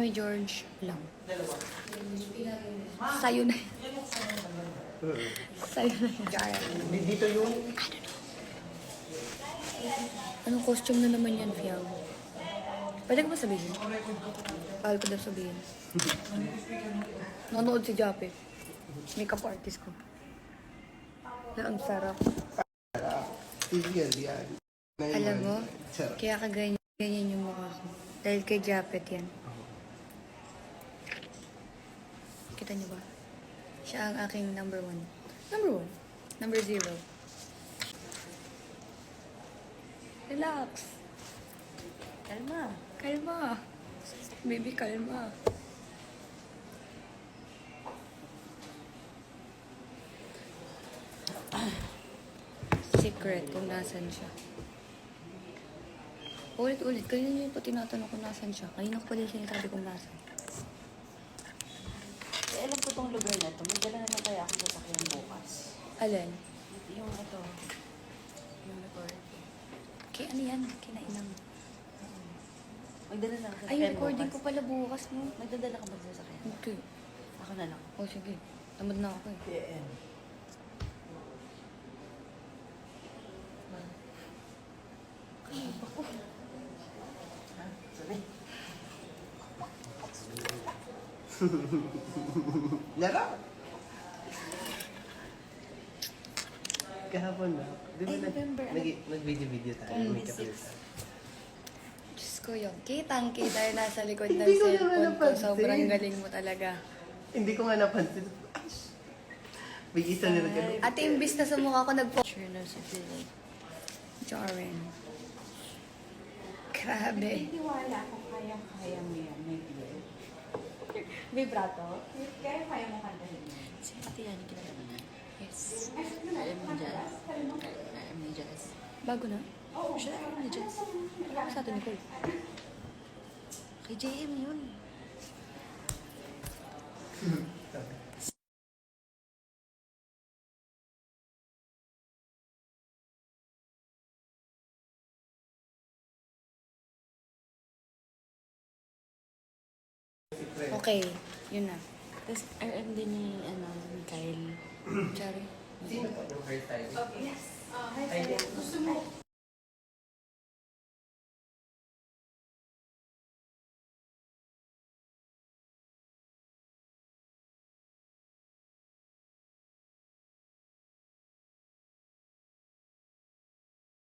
Mami George lang. Sa'yo na. Sa'yo na yun. Dito yun. Anong costume na naman yan, Fiam? Pwede ko ba sabihin? Bawal ko daw sabihin. Nanonood si Jape. Makeup artist ko. Na ang sarap. Tigil yan. Alam mo, kaya kaganyan yung mukha ko. Dahil kay Japet yan. Kita niyo ba? Siya ang aking number 1. Number 1. Number 0. Relax. Kalma. Kalma. Baby, kalma. Secret kung nasan siya. Ulit-ulit. Kanina niyo pa tinatanong kung nasan siya. Kanina ko pa din sinasabi kung nasan. Eh, alam ko tong lugar na to. May dala naman kaya akong sasakyan bukas. Alin? Yung ito. Yung record. Kaya ano yan? Kinainang. May dala na ako Ay, yung recording ko pala bukas mo. May dadala ka ba sa sasakyan? Okay. Ako na lang. O sige. Tamad na ako eh. PN. Sorry. Laro! Kahapon na. Di ba Ay, November, ano? nag-video-video tayo? May 26. kapilita. Diyos ko yung kitang-kita yung nasa likod ng Hindi ko na cellphone ko. napansin. Sobrang galing mo talaga. Hindi ko nga napansin. May isa nila ganun. Ate, imbis na sa mukha ko nagpo... Sure na si Philip. Jaren. Grabe. Niniwala ko kaya mo yan, may deal. Vibrato? Kaya mo kantahin yan. Si Ate Yani kilala mo na. Yes. Alam ni Jazz. Alam ni Jazz. Bago na? Siya alam ni Jazz. Sa atin, Nicole. Kay JM yun. Okay, yun na. Tapos RM din ni, Kyle. Sorry. Sino po yung first time? Yes. Gusto mo